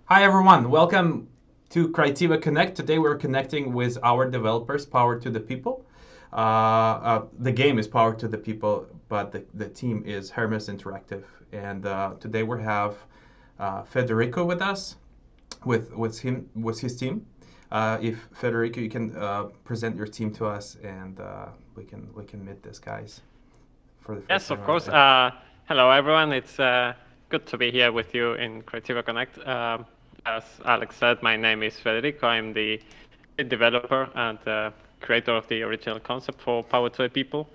Hi everyone, welcome to Crytivo Connect. Today we're connecting with our developers, Power to the People. The game is Power to the People, but the team is Hermes Interactive. And today we have Federico with us, with his team. If Federico, you can present your team to us, and we can meet these guys for the first Yes, time of ever. course. Hello, everyone. It's good to be here with you in Crytivo Connect. As Alex said, my name is Federico. I'm the lead developer and creator of the original concept for Power to the People.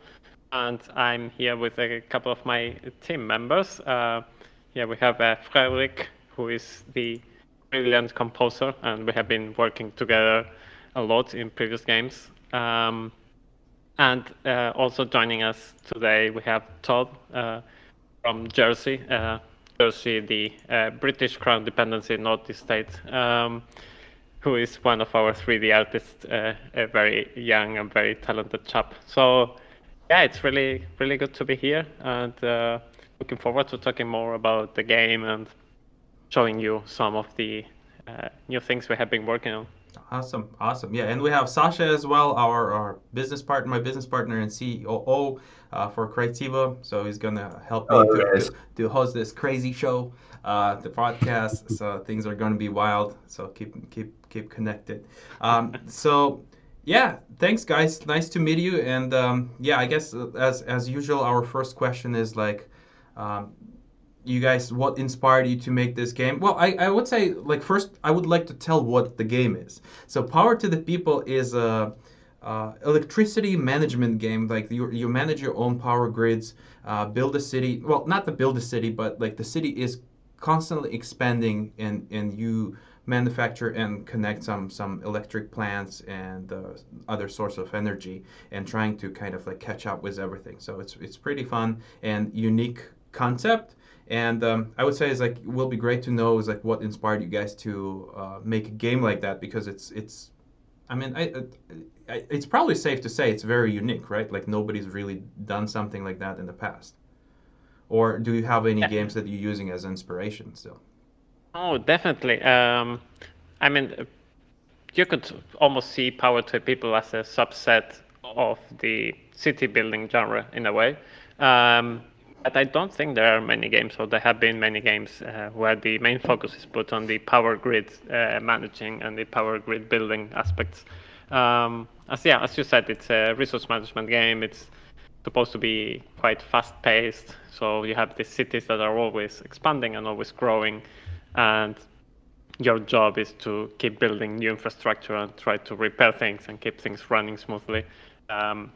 And I'm here with a couple of my team members. Here we have Frederick, who is the brilliant composer, and we have been working together a lot in previous games. And also joining us today, we have Todd from Jersey, Jersey, the British Crown dependency in Northeast State, who is one of our 3D artists, a very young and very talented chap. So, yeah, it's really, really good to be here, and looking forward to talking more about the game and showing you some of the new things we have been working on. Awesome. Yeah, and we have Sasha as well, our business partner, my business partner and COO for Crytivo. So he's gonna help me Hello, to guys. to, to host this crazy show, the podcast. So things are gonna be wild. So keep connected. So yeah, thanks guys. Nice to meet you. And yeah, I guess as usual, our first question is like. Um, you guys, what inspired you to make this game? Well, I would say, like, first, I would like to tell what the game is. So, Power to the People is a electricity management game. Like, you manage your own power grids, build a city. Well, not to build a city, but like the city is constantly expanding, and you manufacture and connect some electric plants and other source of energy, and trying to kind of like catch up with everything. So it's pretty fun and unique concept. And I would say it's like will be great to know is like what inspired you guys to make a game like that, because it's I mean it's probably safe to say it's very unique, right? Like nobody's really done something like that in the past. Or do you have any Yeah. games that you're using as inspiration still? Oh, definitely. I mean, you could almost see Power to the People as a subset of the city building genre in a way. But I don't think there are many games, or there have been many games where the main focus is put on the power grid managing and the power grid building aspects. As you said, it's a resource management game. It's supposed to be quite fast paced. So you have these cities that are always expanding and always growing, and your job is to keep building new infrastructure and try to repair things and keep things running smoothly. Um,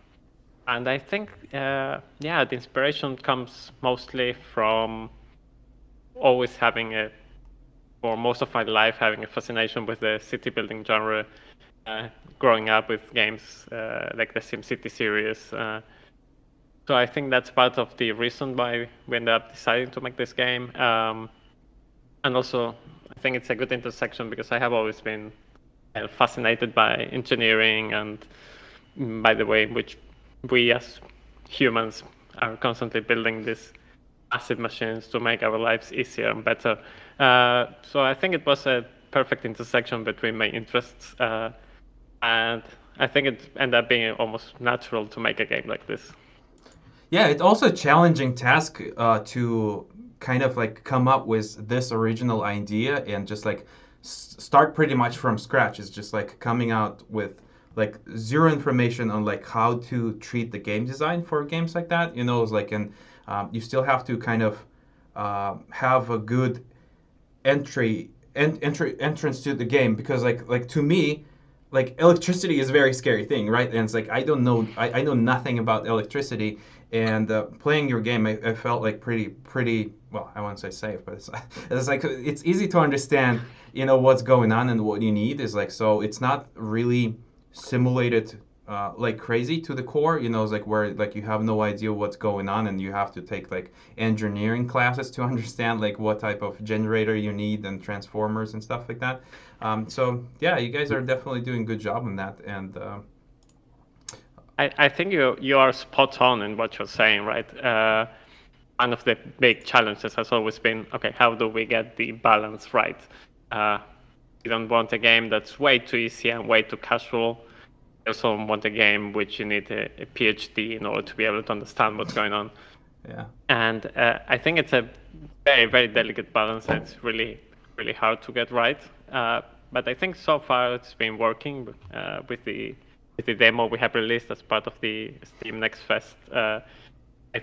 and I think, the inspiration comes mostly from always for most of my life, having a fascination with the city building genre, growing up with games like the SimCity series. So I think that's part of the reason why we ended up deciding to make this game. And also, I think it's a good intersection because I have always been fascinated by engineering and by the way in which we as humans are constantly building these massive machines to make our lives easier and better. So I think it was a perfect intersection between my interests, and I think it ended up being almost natural to make a game like this. Yeah, it's also a challenging task to kind of like come up with this original idea and just like start pretty much from scratch. It's just like coming out with like zero information on like how to treat the game design for games like that. You know, it's like and you still have to kind of have a good entrance to the game, because like to me, like electricity is a very scary thing, right? And it's like I know nothing about electricity, and playing your game, I felt like pretty well. I won't say safe, but it's like it's easy to understand, you know, what's going on and what you need is like, so it's not really simulated like crazy to the core, you know, it's like where like you have no idea what's going on and you have to take like engineering classes to understand like what type of generator you need and transformers and stuff like that. So yeah, you guys are definitely doing a good job on that. And I think you are spot on in what you're saying, right? One of the big challenges has always been, okay, how do we get the balance right? You don't want a game that's way too easy and way too casual. You also want a game which you need a PhD in order to be able to understand what's going on. Yeah. And I think it's a very, very delicate balance. And it's really, really hard to get right. But I think so far it's been working with the demo we have released as part of the Steam Next Fest. I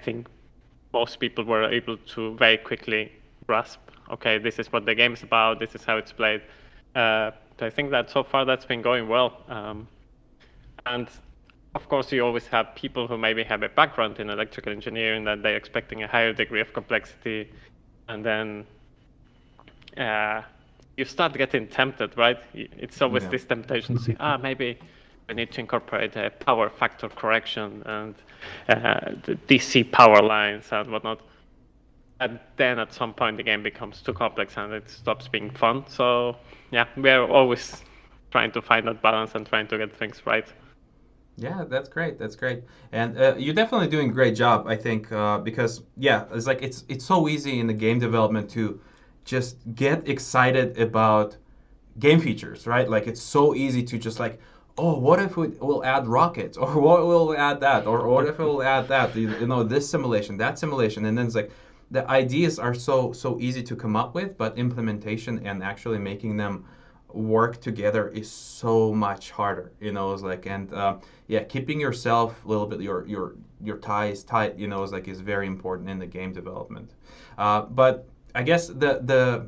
think most people were able to very quickly grasp, okay, this is what the game is about, this is how it's played. So I think that so far that's been going well. And of course, you always have people who maybe have a background in electrical engineering that they're expecting a higher degree of complexity, and then you start getting tempted, right? It's always this temptation to say, maybe we need to incorporate a power factor correction and the DC power lines and whatnot. And then at some point the game becomes too complex and it stops being fun. So yeah, we're always trying to find that balance and trying to get things right. Yeah, that's great. That's great, and you're definitely doing a great job. I think because yeah, it's like it's so easy in the game development to just get excited about game features, right? Like it's so easy to just like, oh, what if we'll add rockets, or what we'll add that, or what if we'll add that, you know, this simulation, that simulation, and then it's like the ideas are so easy to come up with, but implementation and actually making them work together is so much harder, you know. It's like, and yeah, keeping yourself a little bit your ties tight, you know, is very important in the game development. But I guess the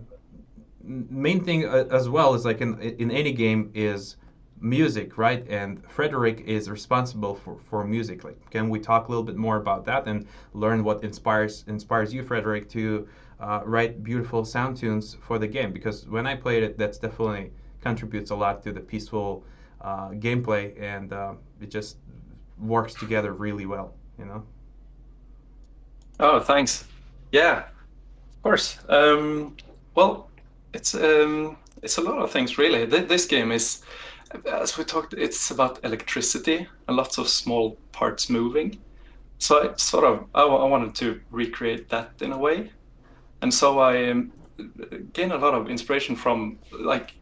main thing as well is like in any game is music, right? And Frederick is responsible for music. Like, can we talk a little bit more about that and learn what inspires you, Frederick, to write beautiful sound tunes for the game? Because when I played it, that's definitely contributes a lot to the peaceful gameplay, and it just works together really well, you know. Oh, thanks. Yeah, of course. Well, it's a lot of things really. This game is, as we talked, it's about electricity and lots of small parts moving. So I wanted to recreate that in a way, and so I gained a lot of inspiration from like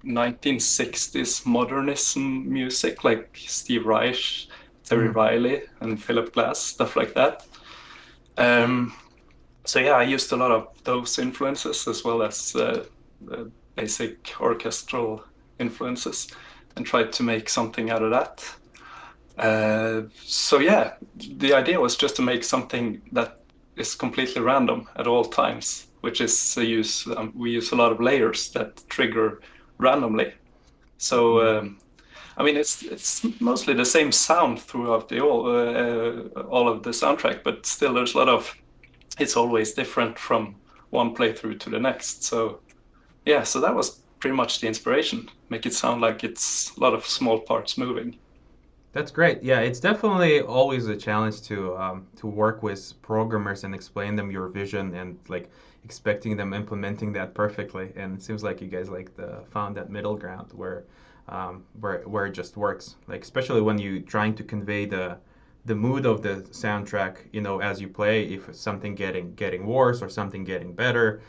1960s modernism music, like Steve Reich, Terry Riley, and Philip Glass, stuff like that. So yeah, I used a lot of those influences as well as basic orchestral influences, and tried to make something out of that. So yeah, the idea was just to make something that is completely random at all times, which is we use a lot of layers that trigger randomly. So I mean, it's mostly the same sound throughout all of the soundtrack, but still there's a lot of, it's always different from one playthrough to the next. So yeah, so that was pretty much the inspiration. Make it sound like it's a lot of small parts moving. That's great. Yeah, it's definitely always a challenge to work with programmers and explain them your vision and like expecting them implementing that perfectly. And it seems like you guys found that middle ground where it just works. Like especially when you trying to convey the mood of the soundtrack, you know, as you play, if it's something getting worse or something getting better.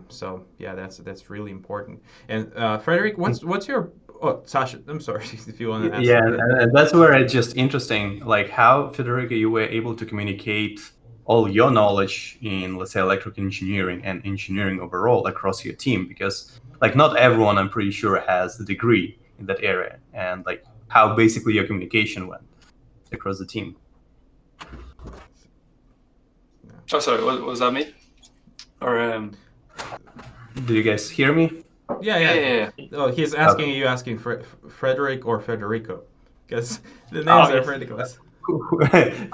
So yeah, that's really important. And Frederick, what's your Sasha, I'm sorry if you want to ask. Yeah, and that's where it's just interesting, like how, Federico, you were able to communicate all your knowledge in, let's say, electrical engineering and engineering overall across your team, because like not everyone, I'm pretty sure, has the degree in that area, and like how basically your communication went across the team. Oh, sorry, was that me? Or do you guys hear me? Yeah. Oh, he's asking you asking Frederick or Federico, because the names are ridiculous.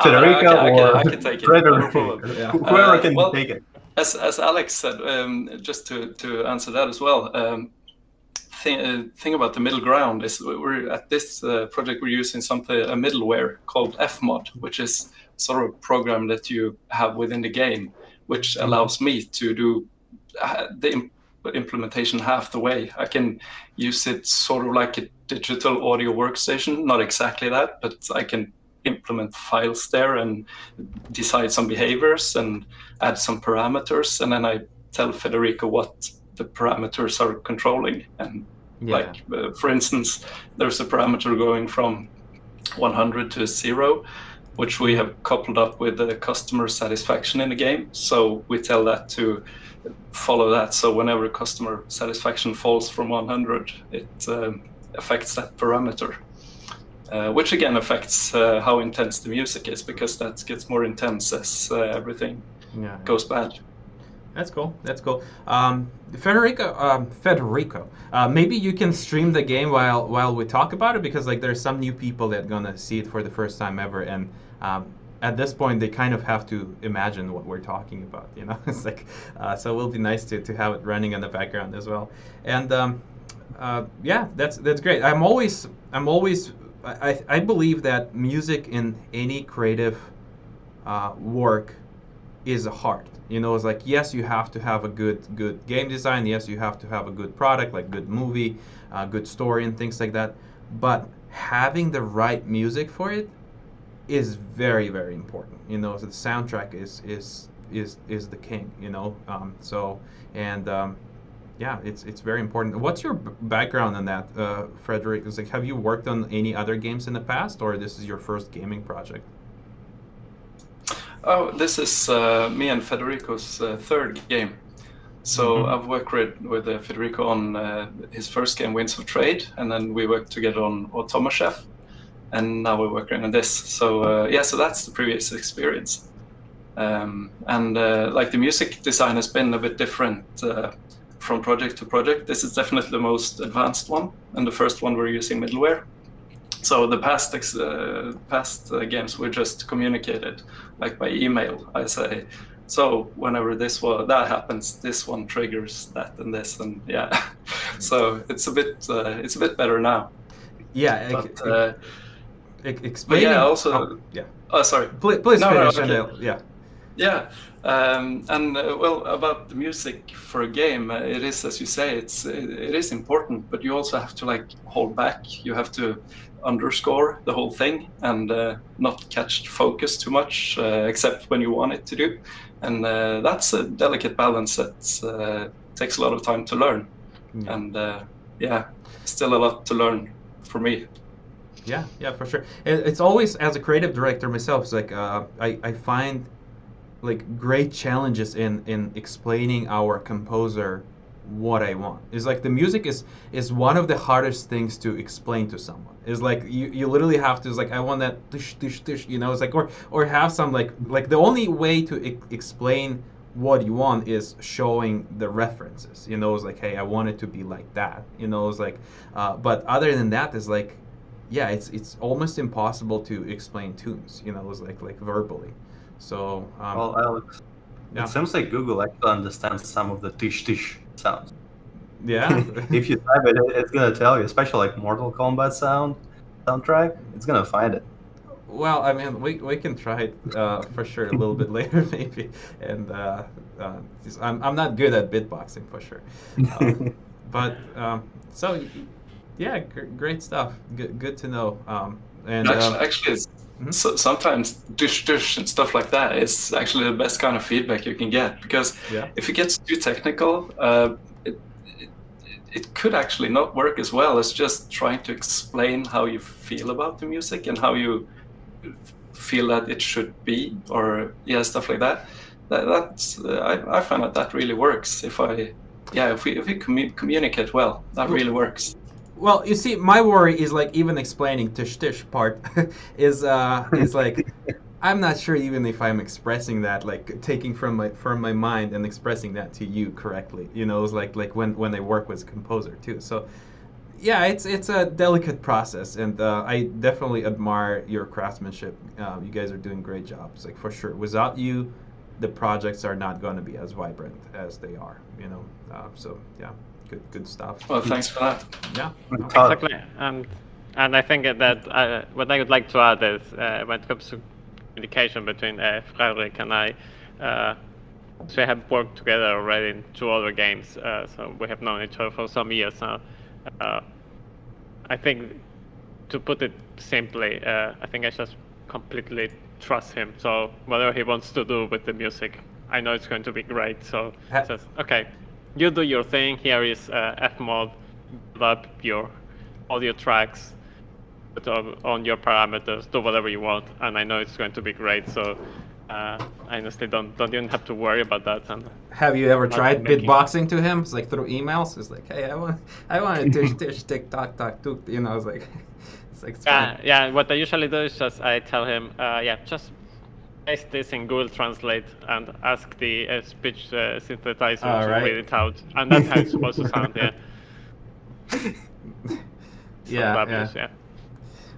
Federico I can take it. Frederick. No Yeah. Whoever can take it. As Alex said, just to answer that as well, thing about the middle ground is we're at this project we're using a middleware called Fmod, which is sort of a program that you have within the game, which allows me to do the implementation half the way. I can use it sort of like a digital audio workstation, not exactly that, but I can implement files there and decide some behaviors and add some parameters, and then I tell Federico what the parameters are controlling. And Yeah. like, for instance, there's a parameter going from 100 to 0, which we have coupled up with the customer satisfaction in the game. So we tell that to follow that. So whenever customer satisfaction falls from 100, it affects that parameter, which again affects how intense the music is, because that gets more intense as everything goes bad. That's cool. That's cool. Federico, maybe you can stream the game while we talk about it, because like there's some new people that gonna see it for the first time ever, and at this point they kind of have to imagine what we're talking about. You know, it's like so it will be nice to have it running in the background as well. And yeah, that's great. I believe that music in any creative work is a art. You know, it's like, yes, you have to have a good game design. Yes, you have to have a good product, like good movie, good story, and things like that. But having the right music for it is very, very important. You know, so the soundtrack is the king. You know, yeah, it's very important. What's your background on that, Frederick? It's like, have you worked on any other games in the past, or this is your first gaming project? Oh, this is me and Federico's third game. So I've worked with Federico on his first game, Winds of Trade, and then we worked together on Automa Chef, and now we're working on this. So yeah, so that's the previous experience. And like the music design has been a bit different from project to project. This is definitely the most advanced one, and the first one we're using middleware. So the past games we just communicated, like by email. I say, so whenever that happens, this one triggers that and this, and yeah. So it's a bit better now. Yeah. But, explaining. But yeah, also. Yeah. Oh, sorry. Please finish. Okay. Yeah. Yeah. And well, about the music for a game, it is, as you say, it is important, but you also have to like hold back. You have to underscore the whole thing and not catch focus too much, except when you want it to do. And that's a delicate balance that takes a lot of time to learn. Yeah. And yeah, still a lot to learn for me. Yeah, for sure. It's always, as a creative director myself, it's like I find like great challenges in explaining our composer what I want. It's like the music is one of the hardest things to explain to someone. It's like you literally have to, it's like, I want that tush, tush, tush, you know, it's like, or have some like the only way to explain what you want is showing the references, you know. It's like, hey, I want it to be like that, you know. It's like but other than that, it's like, yeah, it's almost impossible to explain tunes, you know. It's like verbally. So well, Alex, it seems like Google actually understands some of the tish tish sounds. Yeah. If you type it, it's gonna tell you, especially like Mortal Kombat soundtrack. It's gonna find it. Well, I mean, we can try it for sure a little bit later, maybe. And I'm not good at beatboxing for sure. But so yeah, great stuff. Good to know. And actually, it's, so sometimes dish and stuff like that is actually the best kind of feedback you can get, because if it gets too technical, it could actually not work as well as just trying to explain how you feel about the music and how you feel that it should be, or stuff like that. That's I find that really works. If we communicate well, that really works. Well, you see, my worry is like even explaining tish tish part is like I'm not sure even if I'm expressing that, like taking from my mind and expressing that to you correctly. You know, it's like when I work with a composer too. So yeah, it's a delicate process, and I definitely admire your craftsmanship. You guys are doing great jobs, like for sure. Without you, the projects are not going to be as vibrant as they are. You know, so yeah. Good stuff. Well, thanks for that. Yeah, exactly. And I think that what I would like to add is when it comes to communication between Fredrik and I, so we have worked together already in 2 other games, so we have known each other for some years now. I think, to put it simply, I think I just completely trust him. So whatever he wants to do with the music, I know it's going to be great. So just okay. you do your thing. Here is Fmod, build up your audio tracks, put on your parameters, do whatever you want, and I know it's going to be great. So I honestly don't even have to worry about that. And Have you ever not tried making- beatboxing to him? It's like through emails. It's like, hey, I want to tish tish tick tock tock took. You know, it's like it's fine. yeah. What I usually do is just I tell him, just paste this in Google Translate and ask the speech synthesizer All to right. read it out, and that's how it's supposed to sound. Yeah. Yeah, Fabulous, yeah.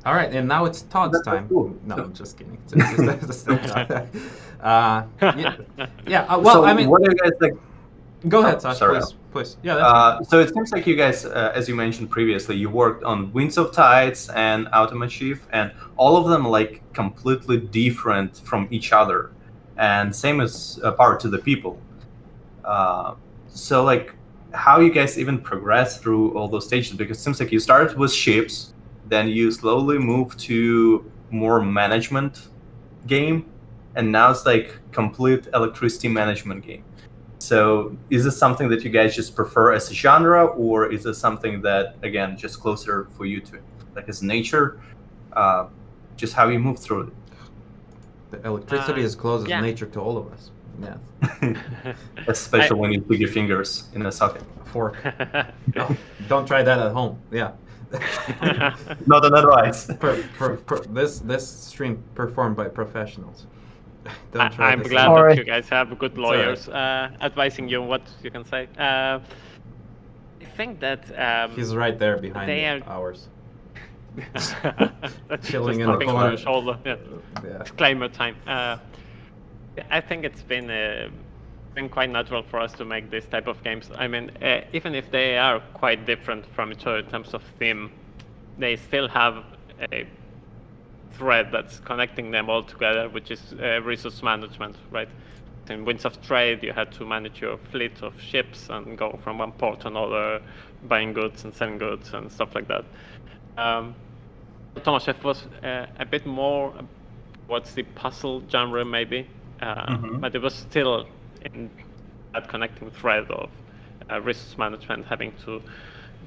All right, and now it's Todd's That's time. cool. No, I'm just kidding. Well, so I mean, what are you guys like? go ahead, Oh, Sash, sorry. please. Yeah, that's So it seems like you guys, as you mentioned previously, you worked on Winds of Tides and Automotive, and all of them like completely different from each other, and same as Power to the People. So like, how you guys even progress through all those stages? Because it seems like you started with ships, then you slowly move to more management game, and now it's like complete electricity management game. So is this something that you guys just prefer as a genre, or is this something that, again, just closer for you to, like as nature, just how you move through it? the electricity is close as yeah. nature to all of us. Yeah, Especially when you put your fingers in a socket. fork. No, don't try that at home. Yeah. Not an advice. This stream performed by professionals. Don't try I'm this glad at home. that you guys have good lawyers advising you what you can say. I think that He's right there behind they the are- hours. That's Chilling just in the tapping on corner. your shoulder. Yeah. Yeah. Disclaimer time. I think it's been quite natural for us to make this type of games. I mean, even if they are quite different from each other in terms of theme, they still have a thread that's connecting them all together, which is resource management, right? In Winds of Trade, you had to manage your fleet of ships and go from one port to another, buying goods and selling goods and stuff like that. Tomasz was a bit more what's the puzzle genre maybe, but it was still in that connecting thread of resource management, having to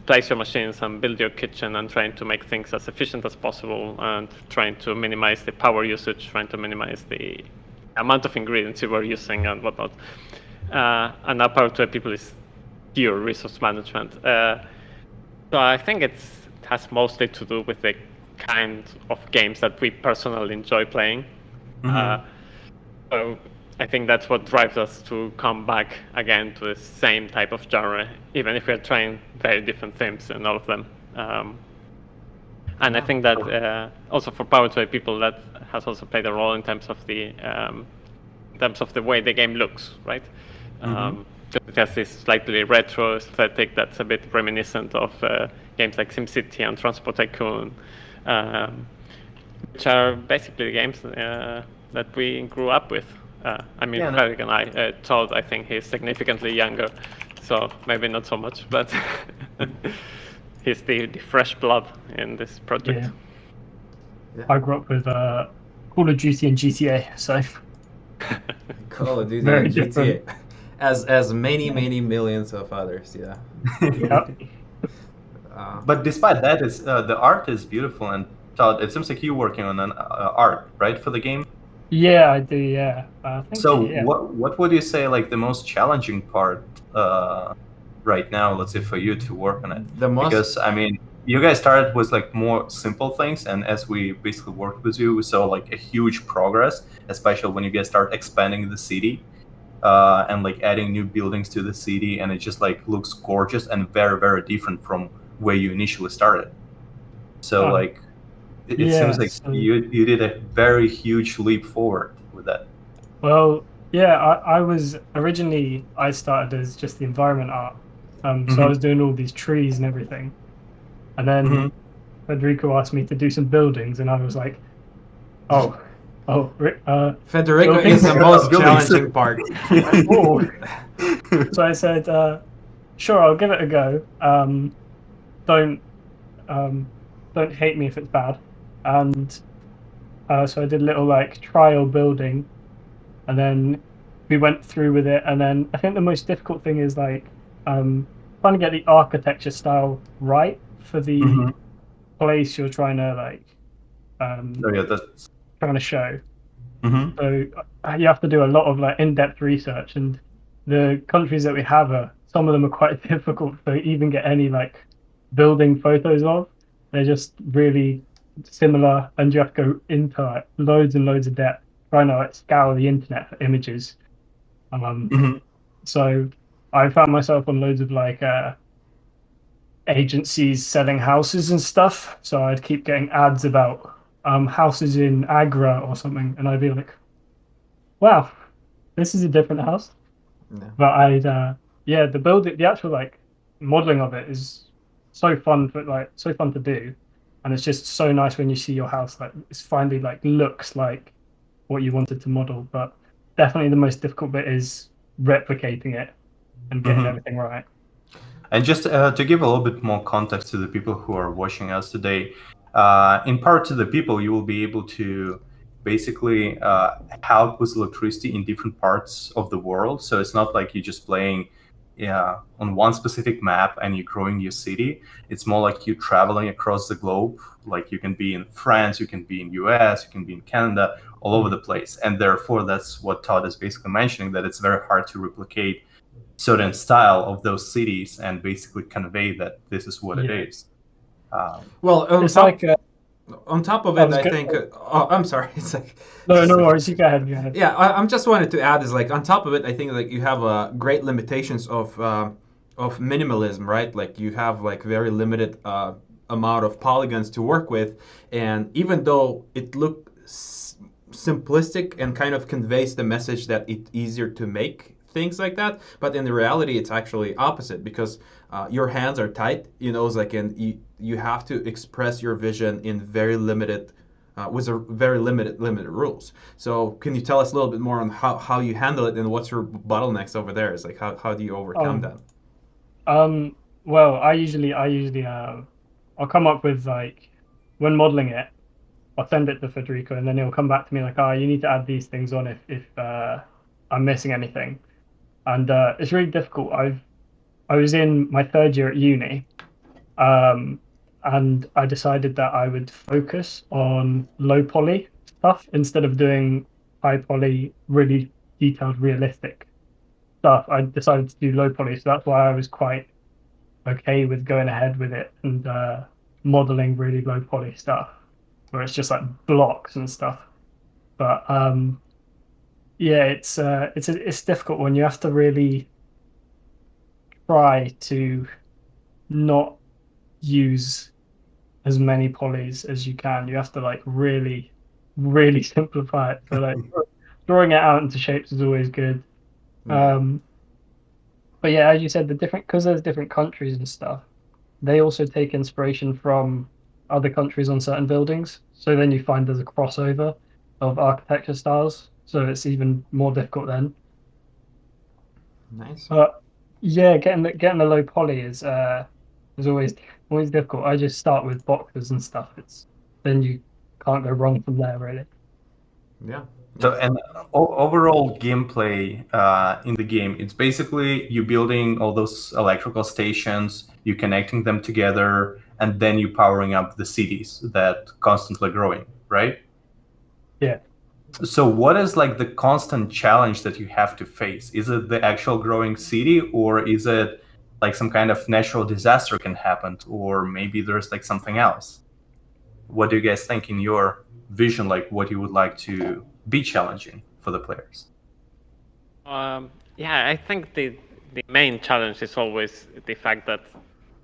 place your machines and build your kitchen and trying to make things as efficient as possible and trying to minimize the power usage, trying to minimize the amount of ingredients you were using and whatnot. And now Power to the People is pure resource management. So I think it has mostly to do with the kind of games that we personally enjoy playing. So I think that's what drives us to come back again to the same type of genre, even if we're trying very different themes in all of them. And I think that also for Power to the People, that has also played a role in terms of the way the game looks, right? It has this slightly retro aesthetic that's a bit reminiscent of games like SimCity and Transport Tycoon, which are basically the games that we grew up with. I mean, Fredrik and I, Todd, I think he's significantly younger, so maybe not so much, but he's the fresh blood in this project. Yeah. I grew up with Call of Duty and GTA, so Call of Duty Very and GTA. different. As many millions of others, yeah. Yep. But despite that, it's, the art is beautiful. And Todd, it seems like you're working on an art, right, for the game? Yeah, I do. Yeah. I think So yeah. what would you say like the most challenging part right now, let's say for you to work on it? Because I mean, you guys started with like more simple things, and as we basically worked with you, we saw like a huge progress, especially when you guys start expanding the city and like adding new buildings to the city, and it just like looks gorgeous and very, very different from where you initially started. So like it seems like so, you did a very huge leap forward with that. Well, yeah, I was originally I started as just the environment art, so I was doing all these trees and everything, and then Federico asked me to do some buildings, and I was like, Federico is the most challenging part. So I said, sure, I'll give it a go. Don't hate me if it's bad. And so I did a little like trial building, and then we went through with it. And then I think the most difficult thing is like trying to get the architecture style right for the Mhm. place you're trying to like Oh, yeah, that's. trying to show. Mhm. So you have to do a lot of like in-depth research, and the countries that we have are some of them are quite difficult to even get any like building photos of. They're just really similar, and you have to go into like loads and loads of depth trying to like scour the internet for images. Mhm. So I found myself on loads of like agencies selling houses and stuff. So I'd keep getting ads about houses in Agra or something, and I'd be like, wow, this is a different house. Yeah. But yeah, the actual like modeling of it is so fun so fun to do, and it's just so nice when you see your house like it's finally like looks like what you wanted to model. But definitely the most difficult bit is replicating it and getting Mhm. everything right. And just to give a little bit more context to the people who are watching us today, in part to the people, you will be able to basically help with electricity in different parts of the world. So it's not like you're just playing on one specific map and you're growing your city. It's more like you're traveling across the globe. Like you can be in France, you can be in US, you can be in Canada, all over the place. And therefore, that's what Todd is basically mentioning, that it's very hard to replicate certain style of those cities and basically convey that this is what it Yeah. is. Well, It's like on top of I it, was I good. think. Oh, I'm sorry. It's like. No, It's no like worries. You go ahead. Go ahead. yeah, I'm just wanted to add is like on top of it, I think like you have great limitations of minimalism, right? Like you have like very limited amount of polygons to work with, and even though it looks simplistic and kind of conveys the message that it's easier to make things like that, but in the reality, it's actually opposite because your hands are tight, you know, it's like and you have to express your vision in very limited with a very limited rules. So can you tell us a little bit more on how you handle it and what's your bottlenecks over there? Is like how do you overcome Oh, that? well, I usually I'll come up with like when modeling it, I'll send it to Federico, and then he'll come back to me like, "Oh, you need to add these things on if I'm missing anything." And it's really difficult. I was in my third year at uni, um, and I decided that I would focus on low poly stuff instead of doing high poly, really detailed, realistic stuff. I decided to do low poly, so that's why I was quite okay with going ahead with it and modeling really low poly stuff, where it's just like blocks and stuff. But yeah, it's a difficult one. You have to really try to not use as many polys as you can. You have to like really, really simplify it. So like drawing it out into shapes is always good. Yeah. Um, but yeah, as you said, the different because there's different countries and stuff. They also take inspiration from other countries on certain buildings. So then you find there's a crossover of architecture styles. So it's even more difficult then. Nice. But yeah, getting the low poly is always difficult. I just start with boxes and stuff. It's then you can't go wrong from there really. Yeah. So, Yeah. and overall gameplay in the game, it's basically you building all those electrical stations, you connecting them together, and then you powering up the cities that constantly growing, right? Yeah. So what is like the constant challenge that you have to face? Is it the actual growing city, or is it like some kind of natural disaster can happen, or maybe there's like something else? What do you guys think in your vision, like what you would like to be challenging for the players? Yeah, I think the main challenge is always the fact that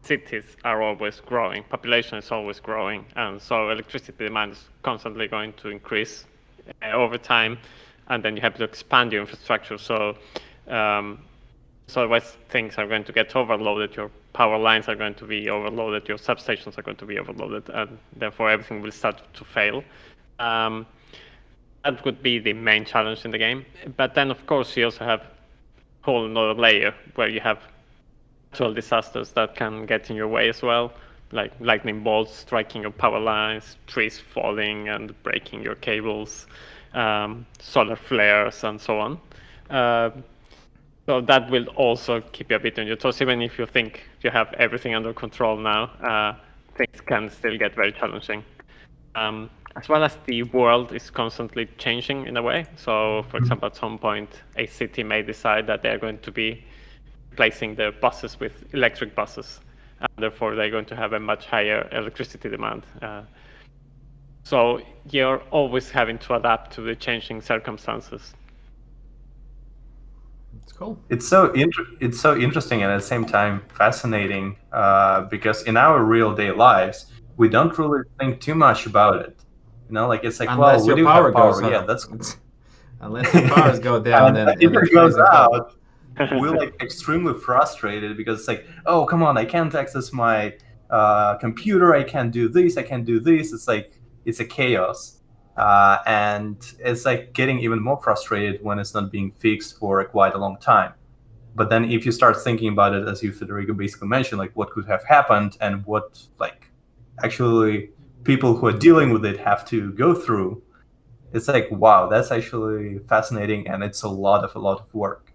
cities are always growing, population is always growing, and so electricity demand is constantly going to increase over time, and then you have to expand your infrastructure. So otherwise things are going to get overloaded. Your power lines are going to be overloaded. Your substations are going to be overloaded, and therefore everything will start to fail. That would be the main challenge in the game. But then, of course, you also have a whole another layer where you have natural disasters that can get in your way as well, like lightning bolts striking your power lines, trees falling and breaking your cables, solar flares, and so on. So that will also keep you a bit on your toes, even if you think you have everything under control now. Things can still get very challenging. As well as the world is constantly changing in a way. So, for example, at some point, a city may decide that they're going to be replacing their buses with electric buses, and therefore they're going to have a much higher electricity demand. So you're always having to adapt to the changing circumstances. It's cool. It's so interesting and at the same time fascinating because in our real day lives we don't really think too much about it. You know, like it's like, Unless well, we your do power have power, goes yeah, out. that's Unless your powers go down, and then if it goes electricity comes. out, we're like extremely frustrated because it's like, oh, come on, I can't access my computer, I can't do this, I can't do this. It's like it's a chaos. And it's like getting even more frustrated when it's not being fixed for quite a long time. But then if you start thinking about it, as you, Federico, basically mentioned, like what could have happened and what like actually people who are dealing with it have to go through, it's like, wow, that's actually fascinating, and it's a lot of work.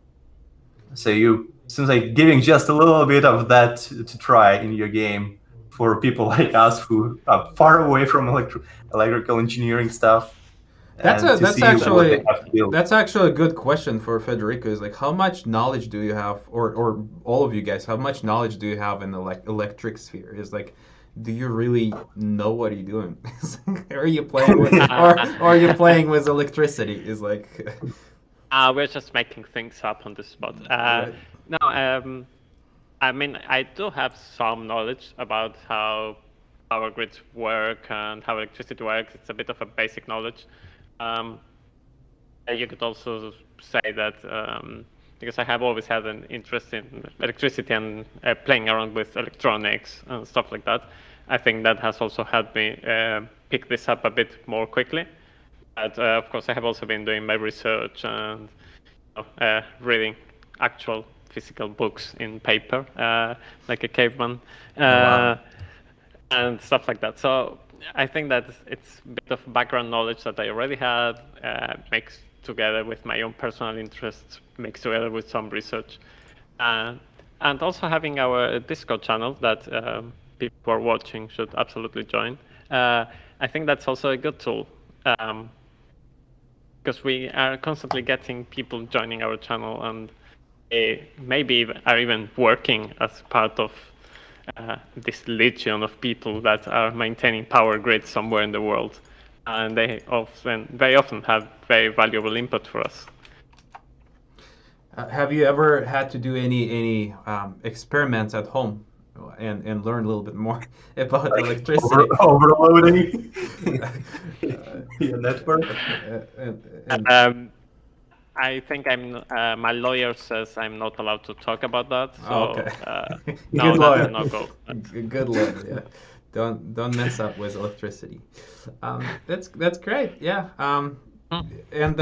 So you seems like giving just a little bit of that to try in your game for people like us who are far away from electrical engineering stuff. That's And a to that's see what they actually have to build. that's actually a good question for Federico. Is like, how much knowledge do you have, or all of you guys, how much knowledge do you have in the electric sphere? Is like, do you really know what you're doing? Are you playing with, or are you playing with electricity? Is like, We're just making things up on the spot. Right. No, I mean, I do have some knowledge about how power grids work and how electricity works. It's a bit of a basic knowledge. You could also say that because I have always had an interest in electricity and playing around with electronics and stuff like that, I think that has also helped me pick this up a bit more quickly. But of course, I have also been doing my research and reading actual physical books in paper, like a caveman, Wow. and stuff like that. So I think that it's a bit of background knowledge that I already had, mixed together with my own personal interests, mixed together with some research, and also having our Discord channel that people who are watching should absolutely join. I think that's also a good tool. Because we are constantly getting people joining our channel, and they maybe are even working as part of this legion of people that are maintaining power grids somewhere in the world, and they very often have very valuable input for us. Have you ever had to do any experiments at home and learn a little bit more about Like electricity? overloading your network. I think my lawyer says I'm not allowed to talk about that. So, Oh, okay. no, Good that's lawyer. a no-go. Good lawyer. Yeah. Don't mess up with electricity. That's great. Yeah. And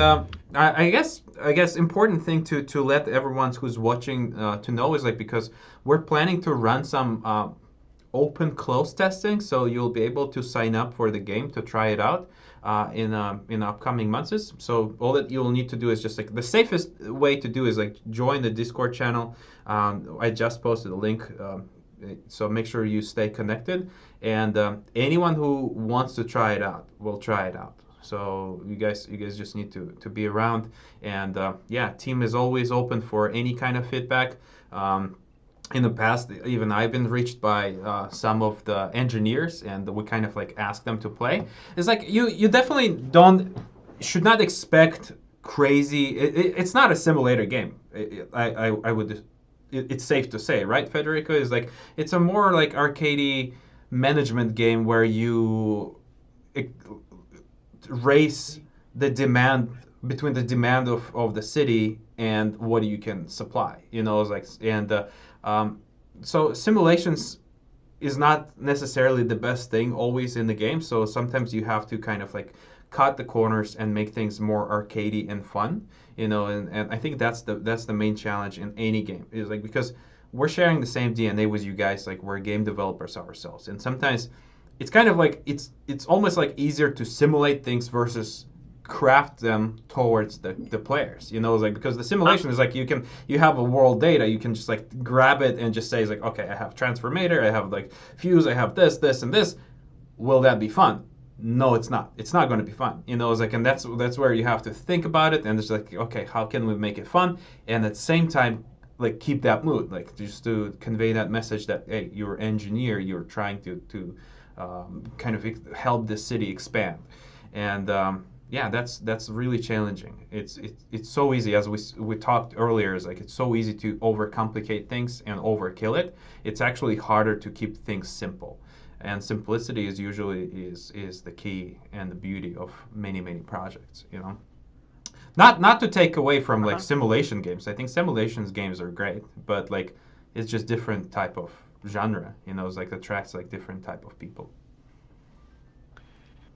I guess important thing to let everyone who's watching to know is like, because we're planning to run some open close testing, so you'll be able to sign up for the game to try it out in upcoming months. So all that you'll need to do is just like, the safest way to do is like join the Discord channel. I just posted a link, so make sure you stay connected, and anyone who wants to try it out will try it out. So you guys just need to be around, and yeah, team is always open for any kind of feedback. In the past, even I've been reached by some of the engineers, and we kind of like ask them to play. It's like, you definitely should not expect crazy. It's not a simulator game. I would. It's safe to say, right, Federico? Is like, it's a more like arcadey management game where you raise the demand between the demand of the city and what you can supply. It's like, and so simulations is not necessarily the best thing always in the game. So sometimes you have to kind of like cut the corners and make things more arcadey and fun. And I think that's the main challenge in any game, is like, because we're sharing the same DNA with you guys. Like, we're game developers ourselves, and sometimes it's kind of like it's almost like easier to simulate things versus craft them towards the players. You know, it's like, because the simulation is like you have a world data, you can just like grab it and just say it's like, okay, I have transformator, I have like fuse, I have this, and this. Will that be fun? No, it's not. It's not going to be fun. You know, it's like, and that's where you have to think about it, and it's like, okay, how can we make it fun, and at the same time, like, keep that mood, like, just to convey that message that, hey, you're an engineer, you're trying to kind of help the city expand, and yeah, that's really challenging. It's so easy, as we talked earlier, is like, it's so easy to overcomplicate things and overkill it. It's actually harder to keep things simple. And simplicity is usually is the key and the beauty of many projects, you know. Not to take away from like simulation games. I think simulations games are great, but like, it's just different type of genre, you know. It's like, attracts like different type of people.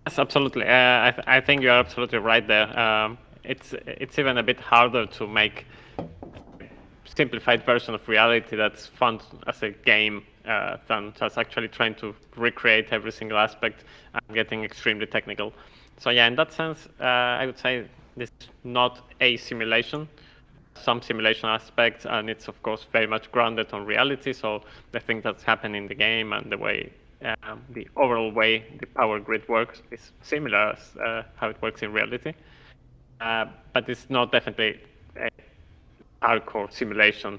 Yes, absolutely. I think you're absolutely right there. It's even a bit harder to make simplified version of reality that's fun as a game than just actually trying to recreate every single aspect and getting extremely technical. So yeah, in that sense, I would say this is not a simulation. Some simulation aspects, and it's of course very much grounded on reality. So the things that's happening in the game and the way the overall way the power grid works is similar as how it works in reality. But it's not definitely a hardcore simulation.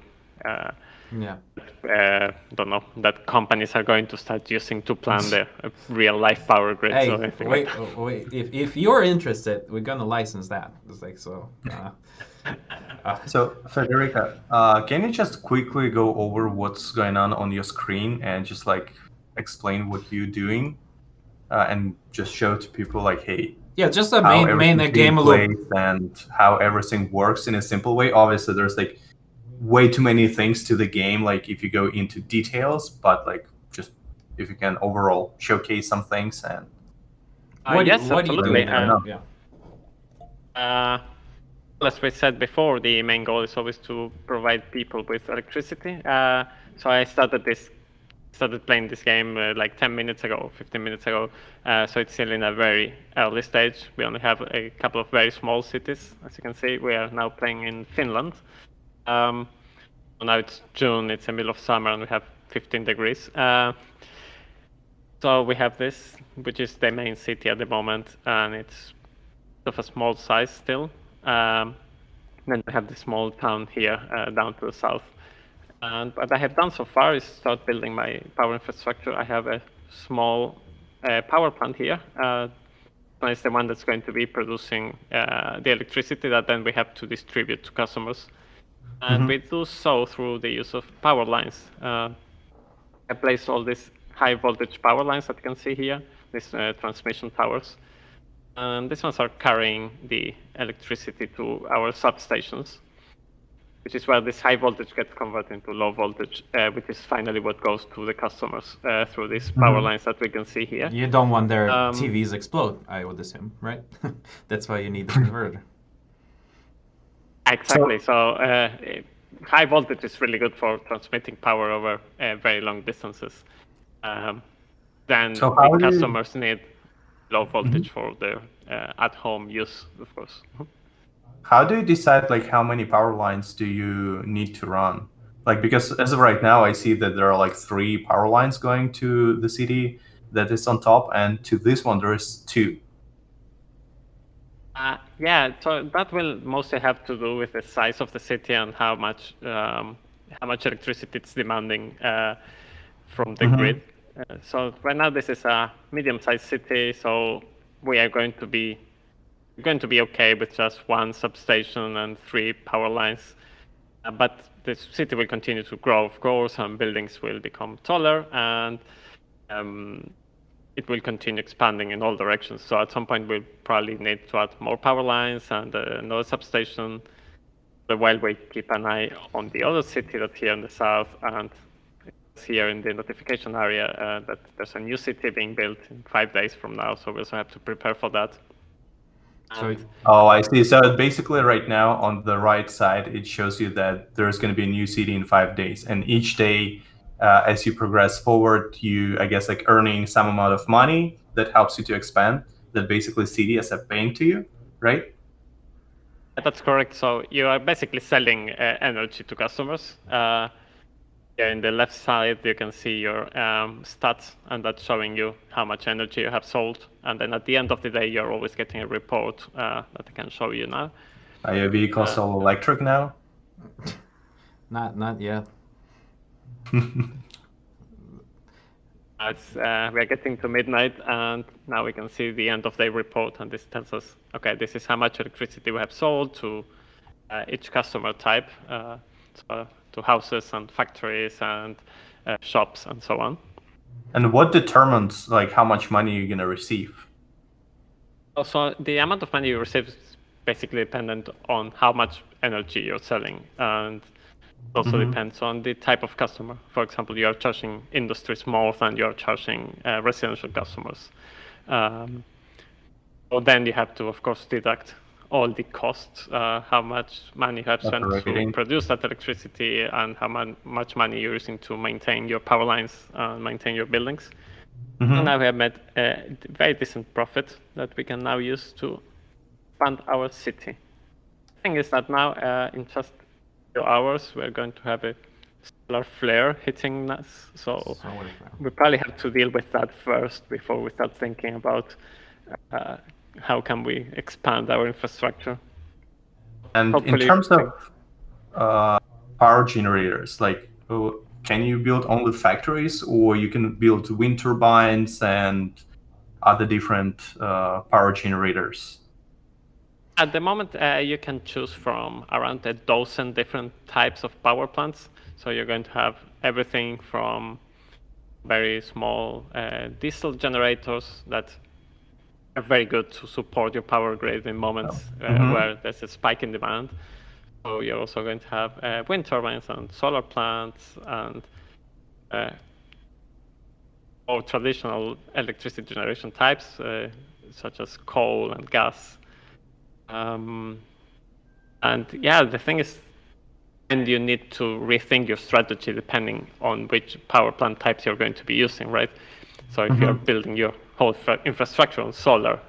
Don't know that companies are going to start using to plan their real life power grids. Hey, or anything wait, like wait! If you're interested, we're gonna license that. It's like, so. So Federica, can you just quickly go over what's going on your screen and just like explain what you're doing, and just show to people like, hey, yeah, just a main game loop and how everything works in a simple way. Obviously, there's like way too many things to the game, like if you go into details, but like, just if you can overall showcase some things. And yes, absolutely. Yeah. As we said before, the main goal is always to provide people with electricity. So I started playing this game like 10 minutes ago, 15 minutes ago. So it's still in a very early stage. We only have a couple of very small cities. As you can see, we are now playing in Finland. Now it's June, it's the middle of summer, and we have 15 degrees. So we have this, which is the main city at the moment, and it's of a small size still. Then we have the small town here down to the south. And what I have done so far is start building my power infrastructure. I have a small power plant here. It's the one that's going to be producing the electricity that then we have to distribute to customers. And we do so through the use of power lines. I place all these high voltage power lines that you can see here, these transmission towers. And these ones are carrying the electricity to our substations, which is where this high voltage gets converted into low voltage, which is finally what goes to the customers through these power lines that we can see here. You don't want their TVs explode, I would assume, right? That's why you need the converter. Exactly. So high voltage is really good for transmitting power over very long distances. Then the customers need low voltage for their at-home use, of course. How do you decide like how many power lines do you need to run? Like, because as of right now, I see that there are like 3 power lines going to the city that is on top, and to this one there is 2. Yeah, so that will mostly have to do with the size of the city and how much electricity it's demanding from the grid. So right now this is a medium-sized city, so we are going to be okay with just 1 substation and 3 power lines. But the city will continue to grow, of course, and buildings will become taller, and it will continue expanding in all directions. So at some point we'll probably need to add more power lines and another substation, while we keep an eye on the other city that's here in the south, and here in the notification area that there's a new city being built in 5 days from now, so we also have to prepare for that. Oh, I see. So basically right now on the right side, it shows you that there's going to be a new city in 5 days. And each day, as you progress forward, you, I guess, like earning some amount of money that helps you to expand, that basically city is paying to you. right? That's correct. So you are basically selling energy to customers. In the left side, you can see your stats, and that's showing you how much energy you have sold. And then at the end of the day, you're always getting a report that I can show you now. Are your vehicles all electric now? Not yet. We're getting to midnight, and now we can see the end of day report, and this tells us, okay, this is how much electricity we have sold to each customer type, so to houses and factories and shops and so on. And what determines like how much money you're gonna receive? Also, the amount of money you receive is basically dependent on how much energy you're selling, and it also depends on the type of customer. For example, you are charging industries more than you are charging residential customers. So then you have to, of course, deduct all the costs, how much money you have spent to produce that electricity, and how much money you're using to maintain your power lines and maintain your buildings. And now we have made a very decent profit that we can now use to expand our city. The thing is that now, in just a few hours, we're going to have a solar flare hitting us. So we probably have to deal with that first before we start thinking about how can we expand our infrastructure. And hopefully, in terms of power generators, like can you build only factories, or you can build wind turbines and other different power generators? At the moment, you can choose from around a dozen different types of power plants. So you're going to have everything from very small diesel generators that are very good to support your power grid in moments where there's a spike in demand. So you're also going to have wind turbines and solar plants and more traditional electricity generation types, such as coal and gas. And yeah, the thing is, and you need to rethink your strategy depending on which power plant types you're going to be using, right? So if you're building your whole infrastructure on solar,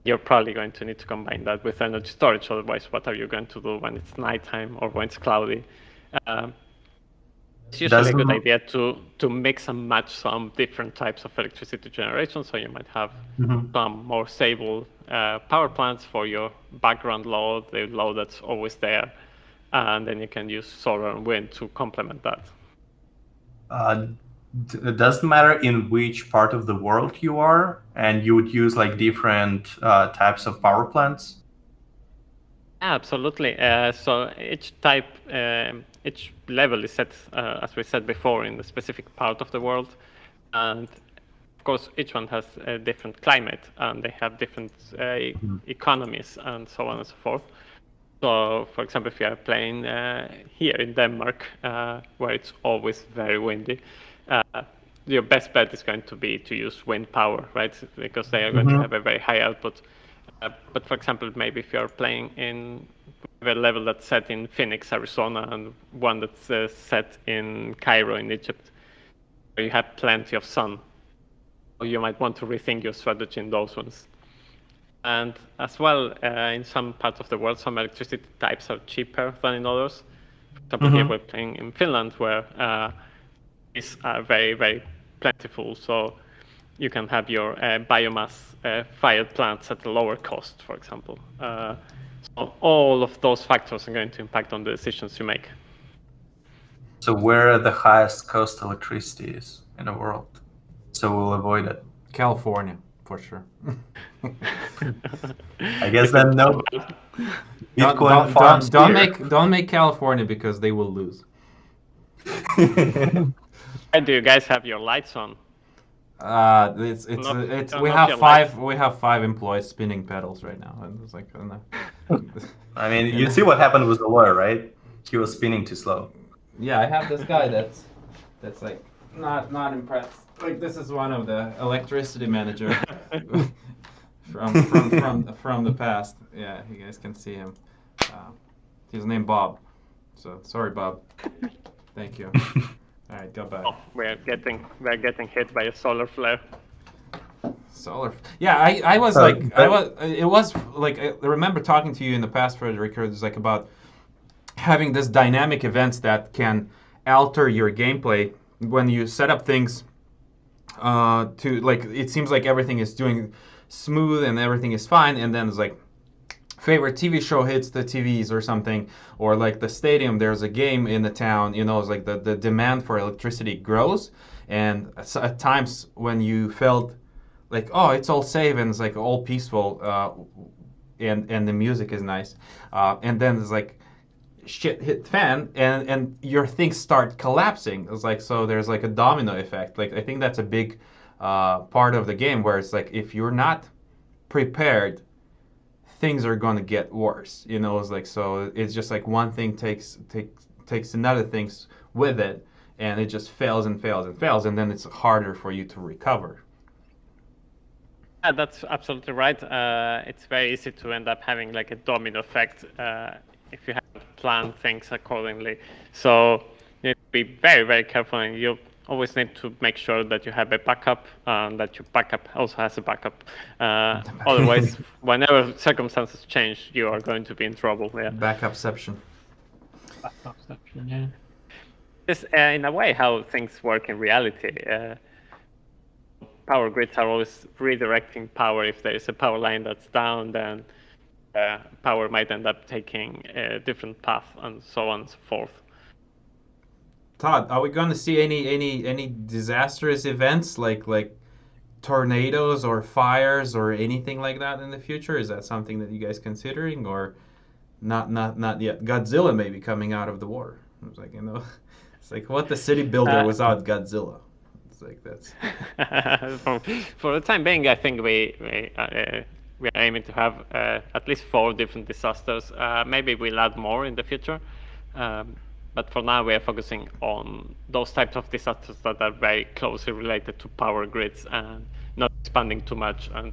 you're probably going to need to combine that with energy storage. Otherwise, what are you going to do when it's nighttime or when it's cloudy? It's usually a good idea to mix and match some different types of electricity generation. So you might have some more stable power plants for your background load, the load that's always there. And then you can use solar and wind to complement that. It doesn't matter in which part of the world you are, and you would use like different types of power plants? Absolutely. So each type, each level is set, as we said before, in a specific part of the world. And of course, each one has a different climate, and they have different economies, and so on and so forth. So, for example, if you are playing here in Denmark, where it's always very windy, your best bet is going to be to use wind power, right? Because they are going to have a very high output. But for example, maybe if you're playing in a level that's set in Phoenix, Arizona, and one that's set in Cairo in Egypt, where you have plenty of sun, you might want to rethink your strategy in those ones. And as well, in some parts of the world, some electricity types are cheaper than in others. For example, here we're playing in Finland, where these are very, very plentiful. So you can have your biomass fired plants at a lower cost, for example. So all of those factors are going to impact on the decisions you make. So where are the highest cost electricity is in the world? So we'll avoid it. California, for sure. I guess then no. Bitcoin farms don't make California, because they will lose. Do you guys have your lights on? We have 5 employees spinning pedals right now, and it's like, I mean, you see what happened with the lawyer, right? He was spinning too slow. Yeah, I have this guy that's like not impressed. Like, this is one of the electricity manager from the past. Yeah, you guys can see him. He's named Bob. So sorry, Bob. Thank you. All right, goodbye. Oh, we're getting hit by a solar flare. Solar. Yeah, I was So, like, it was like, I remember talking to you in the past, Frederick, it was like about having this dynamic events that can alter your gameplay when you set up things to like, it seems like everything is doing smooth and everything is fine, and then it's like favorite TV show hits the TVs or something, or like the stadium, there's a game in the town, it's like the demand for electricity grows, and at times when you felt like, oh, it's all safe and it's like all peaceful, and the music is nice, and then it's like shit hit fan, and your things start collapsing. It's like, so there's like a domino effect. Like, I think that's a big part of the game, where it's like, if you're not prepared, things are going to get worse. It's like, so it's just like one thing takes another things with it, and it just fails and fails and fails, and then it's harder for you to recover. Yeah, that's absolutely right. It's very easy to end up having like a domino effect if you haven't planned things accordingly. So you need to be very, very careful, and you always need to make sure that you have a backup, that your backup also has a backup. Otherwise, whenever circumstances change, you are going to be in trouble. Yeah. Backupception. Backupception, yeah. It's in a way how things work in reality. Power grids are always redirecting power. If there is a power line that's down, then power might end up taking a different path, and so on and so forth. Todd, are we going to see any disastrous events like tornadoes or fires or anything like that in the future? Is that something that you guys considering, or not yet? Godzilla may be coming out of the water. It's like, it's like, what the city builder without Godzilla. It's like, that's for the time being, I think we are aiming to have at least 4 different disasters. Maybe we'll add more in the future. But for now, we are focusing on those types of disasters that are very closely related to power grids and not expanding too much and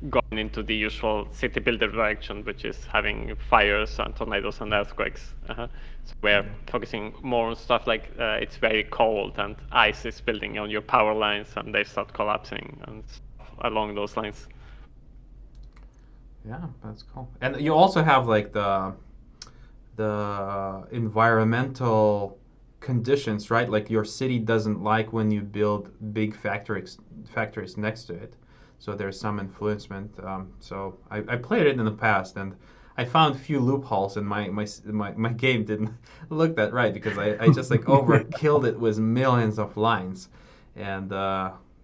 going into the usual city builder direction, which is having fires and tornadoes and earthquakes. So we're focusing more on stuff like it's very cold and ice is building on your power lines and they start collapsing and stuff along those lines. Yeah, that's cool. And you also have like the environmental conditions, right? Like, your city doesn't like when you build big factories next to it, so there's some influencement. So I played it in the past, and I found a few loopholes, and my game didn't look that right, because I just like overkilled it with millions of lines, and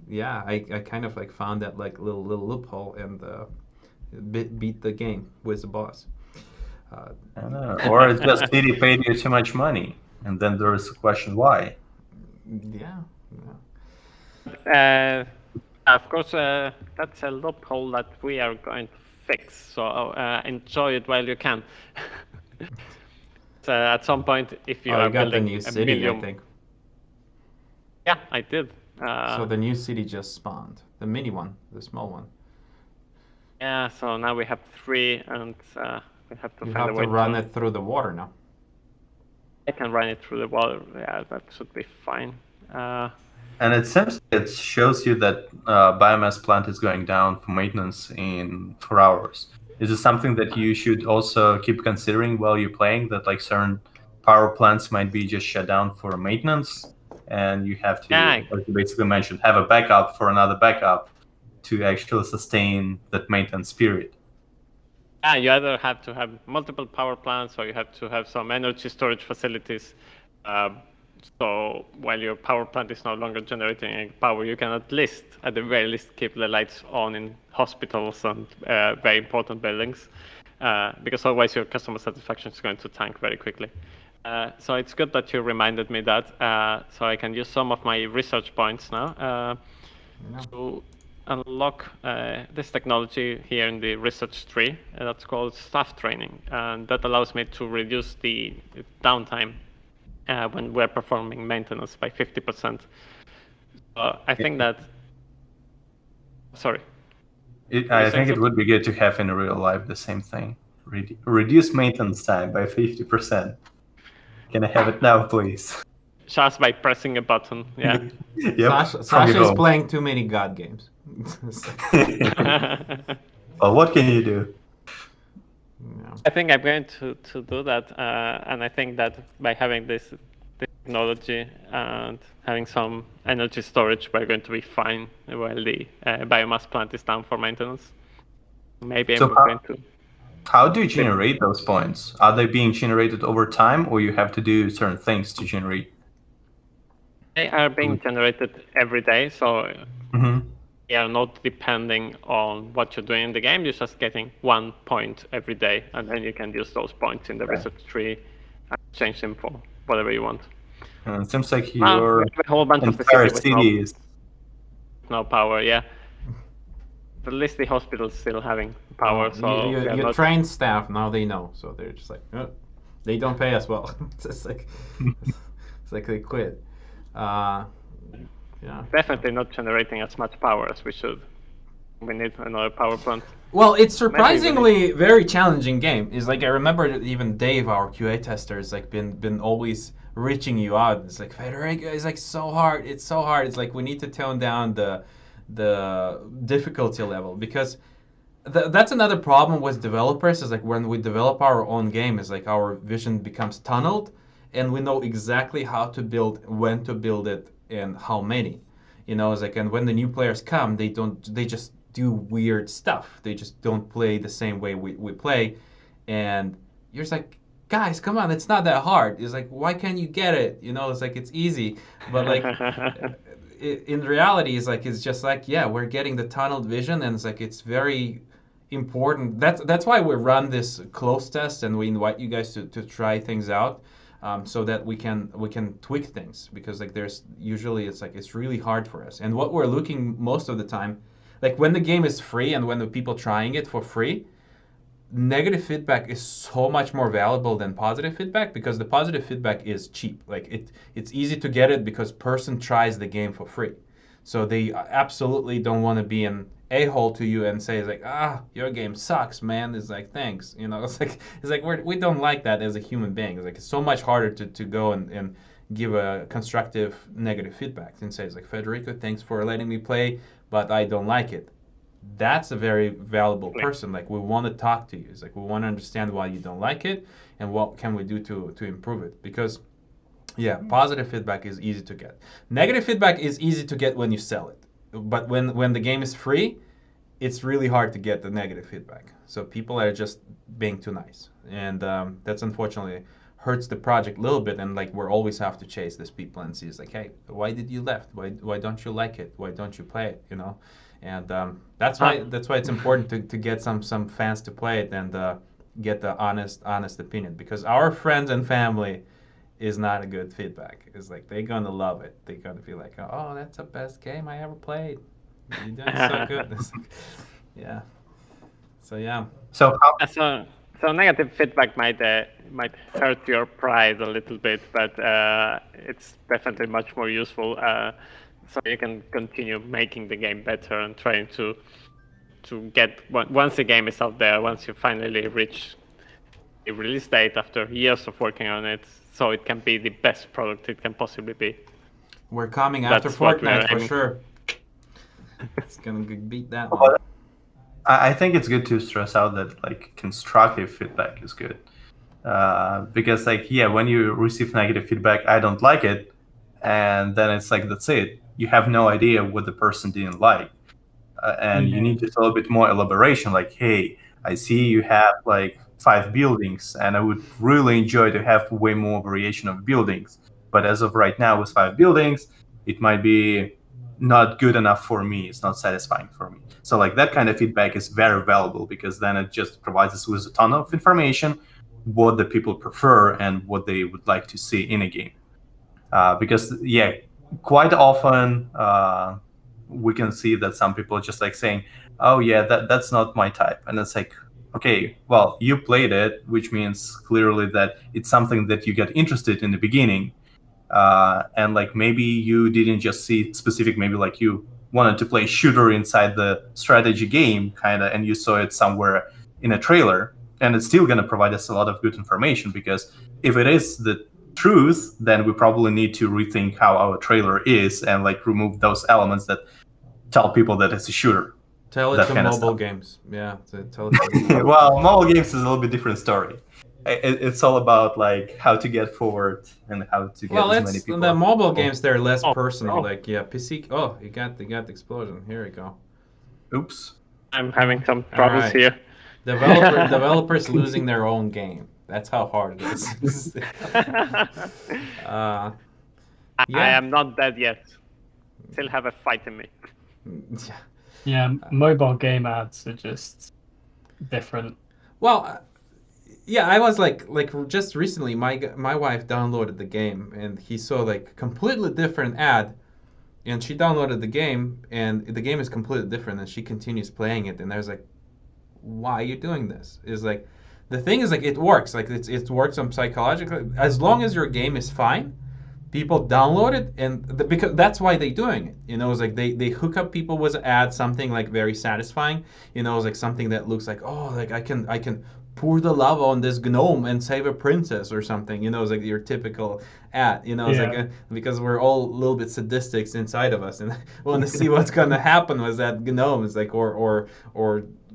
yeah, I kind of like found that like little loophole, and beat the game with the boss. Or it's just city paid you too much money, and then there is a question why. Yeah. Of course, that's a loophole that we are going to fix. So enjoy it while you can. So at some point, if you are got the building new a city, million... I think. Yeah, I did. So the new city just spawned. The mini one, the small one. Yeah, so now we have 3, and we have to You find have a way to run it through the water now. I can run it through the water. Yeah, that should be fine. And it seems it shows you that biomass plant is going down for maintenance in 4 hours. Is it something that you should also keep considering while you're playing, that like certain power plants might be just shut down for maintenance, and you have to, like you basically mentioned, have a backup for another backup to actually sustain that maintenance period? Yeah, you either have to have multiple power plants, or you have to have some energy storage facilities. So while your power plant is no longer generating any power, you can at the very least, keep the lights on in hospitals and very important buildings, because otherwise your customer satisfaction is going to tank very quickly. So it's good that you reminded me that, so I can use some of my research points now to unlock this technology here in the research tree that's called staff training, and that allows me to reduce the downtime when we're performing maintenance by 50%. I think that... Sorry. I think it would be good to have in real life the same thing. Reduce maintenance time by 50%. Can I have it now, please? Just by pressing a button, yeah. Yep. Sasha is playing too many God games. It's like, Well, what can you do? I think I'm going to do that, and I think that by having this technology and having some energy storage, we're going to be fine while the biomass plant is down for maintenance. Maybe So I'm going to. How do you generate those points? Are they being generated over time, or you have to do certain things to generate? They are being generated every day, so they are not depending on what you're doing in the game. You're just getting 1 point every day, and then you can use those points in the research tree and change them for whatever you want. It seems like We your have a whole bunch of the entire city city is. no power, yeah. At least the hospital's still having power, so your trained staff now they know, so they're just like, oh, they don't pay us well. It's like they quit. Yeah. Definitely not generating as much power as we should. We need another power plant. Well, it's surprisingly very challenging game. It's like I remember even Dave, our QA tester, has like been always reaching you out. It's like Federico, it's like so hard. It's so hard. It's like we need to tone down the difficulty level because that's another problem with developers. Is like when we develop our own game, is like our vision becomes tunneled, and we know exactly how to build, when to build it, and how many. It's like, and when the new players come, they just do weird stuff. They just don't play the same way we play, and you're just like, guys, come on, it's not that hard. It's like, why can't you get it? It's like it's easy, but like in reality, it's just like, yeah, we're getting the tunneled vision, and it's like it's very important. That's why we run this close test, and we invite you guys to try things out. So that we can tweak things, because like there's usually it's really hard for us. And what we're looking most of the time, like when the game is free and when the people trying it for free, negative feedback is so much more valuable than positive feedback, because the positive feedback is cheap. Like it's easy to get it because person tries the game for free, so they absolutely don't want to be an a-hole to you and say like, your game sucks, man. It's like, thanks. It's like we don't like that as a human being. It's like it's so much harder to go and give a constructive negative feedback and say, it's like, Federico, thanks for letting me play, but I don't like it. That's a very valuable person. Like, we want to talk to you. It's like we want to understand why you don't like it and what can we do to improve it. Because yeah, positive feedback is easy to get. Negative feedback is easy to get when you sell it. But when the game is free, it's really hard to get the negative feedback. So people are just being too nice, and that's unfortunately hurts the project a little bit. And like we're always have to chase these people and see, it's like, hey, why did you left? Why don't you like it? Why don't you play it? And that's why it's important to get some fans to play it and get the honest opinion, because our friends and family is not a good feedback. It's like they're gonna love it. They're gonna be like, oh, that's the best game I ever played. You're doing so good. Yeah. So yeah. So negative feedback might hurt your pride a little bit, but it's definitely much more useful. So you can continue making the game better and trying to get, once the game is out there, once you finally reach the release date after years of working on it, so it can be the best product it can possibly be. We're coming after Fortnite for sure. It's gonna beat that one. But I think it's good to stress out that like constructive feedback is good, because like, yeah, when you receive negative feedback, I don't like it, and then it's like, that's it. You have no idea what the person didn't like, and you need just a little bit more elaboration. Like, hey, I see you have like 5 buildings, and I would really enjoy to have way more variation of buildings. But as of right now, with 5 buildings, it might be not good enough for me. It's not satisfying for me. So like that kind of feedback is very valuable, because then it just provides us with a ton of information, what the people prefer and what they would like to see in a game. Because yeah, quite often we can see that some people are just like saying, oh yeah, that's not my type. And it's like, okay, well, you played it, which means clearly that it's something that you get interested in the beginning. And like maybe you didn't just see specific, maybe like you wanted to play shooter inside the strategy game kind of, and you saw it somewhere in a trailer, and it's still going to provide us a lot of good information, because if it is the truth, then we probably need to rethink how our trailer is and like remove those elements that tell people that it's a shooter. Tell it that to kind of mobile stuff. games. Yeah, tell it to mobile. Well, mobile games is a little bit different story. It's all about like how to get forward and how to get Well, as many it's people. the as mobile possible. games. They're less Oh, personal. oh. Like PC. Oh, you got the explosion. Here we go. Oops. I'm having some troubles right. here. Developers losing their own game. That's how hard it is. I Yeah. am not dead yet. Still have a fight in me. Yeah, mobile game ads are just different. Well, yeah, I was like just recently, my wife downloaded the game and he saw like completely different ad, and she downloaded the game and the game is completely different, and she continues playing it, and I was like, why are you doing this? Is like, the thing is like it works, like it works on psychologically. As long as your game is fine, people download it, and because that's why they're doing it. You know, it's like they hook up people with ads, something like very satisfying. You know, it's like something that looks like, oh, like I can pour the lava on this gnome and save a princess or something. You know, it's like your typical ad. You know, it's like because we're all a little bit sadistics inside of us and want to see what's gonna happen with that gnome. It's like or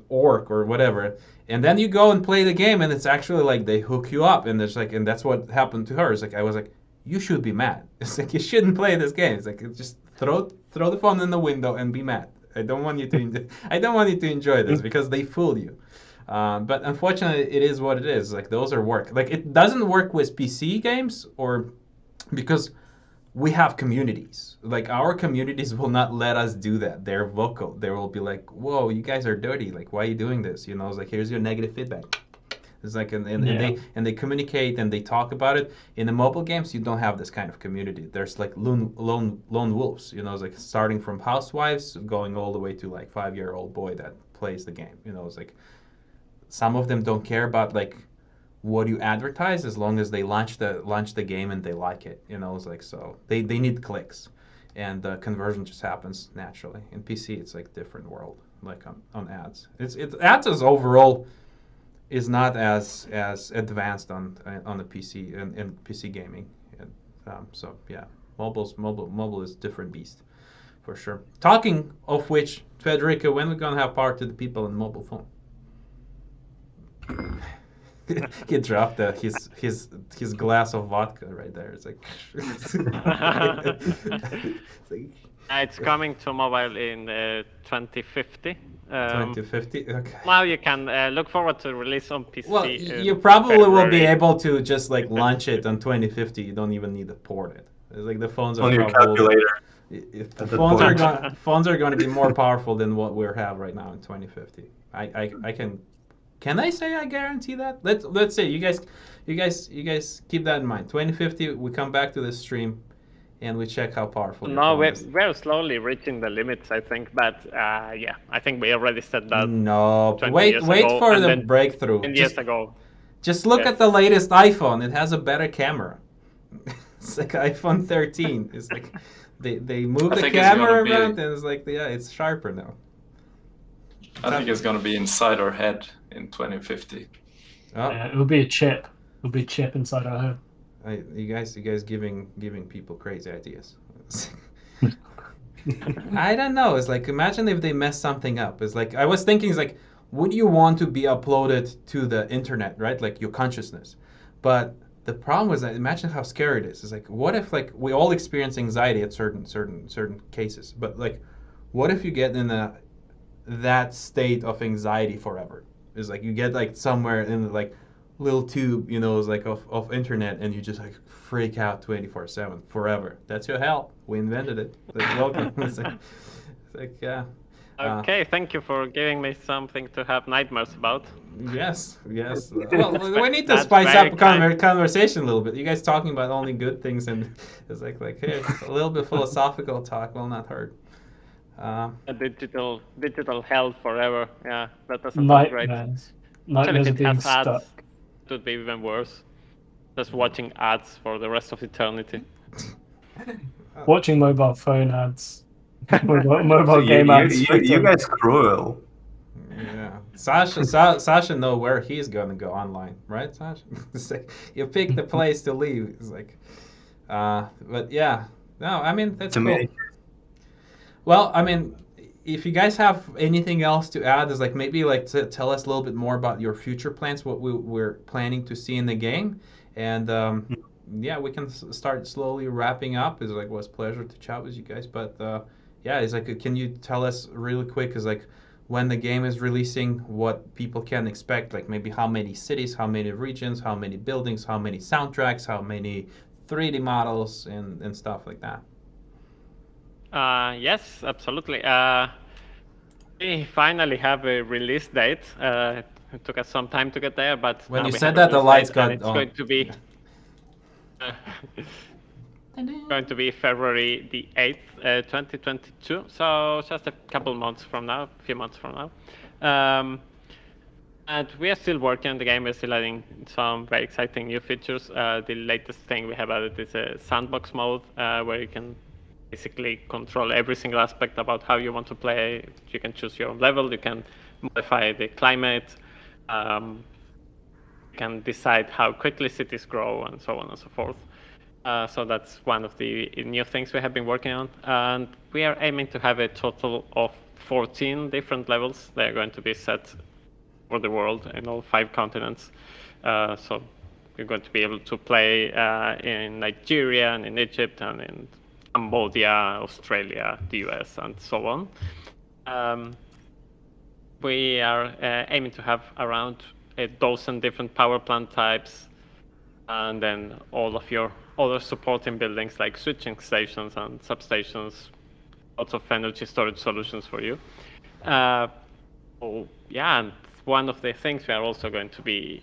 orc or whatever. And then you go and play the game, and it's actually like they hook you up, and there's like, and that's what happened to her. It's like I was like, you should be mad. It's like you shouldn't play this game. It's like just throw the phone in the window and be mad. I don't want you to enjoy this because they fooled you. But unfortunately, it is what it is. Like those are work. Like it doesn't work with PC games, or because we have communities. Like our communities will not let us do that. They're vocal. They will be like, "Whoa, you guys are dirty. Like, why are you doing this?" You know, it's like, "Here's your negative feedback." It's like, and they communicate and they talk about it. In the mobile games, you don't have this kind of community. There's like lone wolves. You know, it's like starting from housewives, going all the way to like 5-year-old boy that plays the game. You know, it's like some of them don't care about like what you advertise as long as they launch the game and they like it. You know, it's like, so they need clicks, and conversion just happens naturally. In PC, it's like different world. Like on ads, it's ads is overall is not as advanced on the PC and PC gaming, and so yeah, mobile is different beast for sure. Talking of which, Federico, when are we gonna have power to the people in mobile phone? He dropped his glass of vodka right there. It's like, It's coming to mobile in 2050. 2050. Okay. Now you can look forward to release on PC. Well, you probably will be able to just like launch it on 2050. You don't even need to port it. It's like the phones are On your probably, calculator. if the at that phones are point. going to be more powerful than what we have right now in 2050. I can I say I guarantee that? Let's say you guys keep that in mind. 2050, we come back to this stream, and we check how powerful. No, your phone is. we're slowly reaching the limits, I think. But yeah, I think we already said that. No, 20 wait years wait ago, for and the then breakthrough. 10 years ago. Just look Yes. at the latest iPhone. It has a better camera. It's like iPhone 13. It's like they move I the think it's camera gonna be- around, and it's like, yeah, it's sharper now. I think it's going to be inside our head in 2050. Oh, Yeah, it'll be a chip. It'll be a chip inside our head. you guys giving people crazy ideas. I don't know. It's like, imagine if they mess something up. It's like, I was thinking, it's like, would you want to be uploaded to the internet, right? Like your consciousness. But the problem was that, imagine how scary it is. It's like, what if like we all experience anxiety at certain cases, but like, what if you get in that state of anxiety forever? It's like you get like somewhere in like little tube, you know, it's like of internet, and you just like freak out 24/7 forever. That's your hell. We invented it. Like, welcome. It's like yeah. Okay, thank you for giving me something to have nightmares about. Yes. Well, we need to That's spice very up kind. conversation a little bit. You guys talking about only good things, and it's like hey, a little bit philosophical talk will not hurt. A digital hell forever. Yeah, that doesn't sound great. Nightmares. Especially Nightmares if of it being has ads, stuck. it would be even worse. Just watching ads for the rest of eternity. Watching mobile phone ads. Mobile You, game ads. you guys cruel. Yeah, Sasha know where he's gonna go online, right, Sasha? It's like, you pick the place to leave. It's like, but yeah, no, I mean that's To cool. me. Well, I mean, if you guys have anything else to add, is like maybe like to tell us a little bit more about your future plans, what we're planning to see in the game, and yeah, we can start slowly wrapping up. It's like, it was a pleasure to chat with you guys, but yeah, it's like, can you tell us really quick, is like when the game is releasing, what people can expect, like maybe how many cities, how many regions, how many buildings, how many soundtracks, how many 3D models, and stuff like that. Yes, absolutely. We finally have a release date. It took us some time to get there, but When now you we said have a that, the release lights date, got and it's on. going to be going to be February the 8th, 2022. So just a couple months from now, a few months from now. And we are still working on the game. We're still adding some very exciting new features. The latest thing we have added is a Sandbox Mode, where you can basically control every single aspect about how you want to play. You can choose your own level. You can modify the climate. You can decide how quickly cities grow, and so on and so forth. So that's one of the new things we have been working on. And we are aiming to have a total of 14 different levels. They're going to be set for the world in all 5 continents. So we're going to be able to play in Nigeria and in Egypt and in Cambodia, Australia, the US, and so on. We are aiming to have around a dozen different power plant types, and then all of your other supporting buildings like switching stations and substations, lots of energy storage solutions for you. Yeah, and one of the things we are also going to be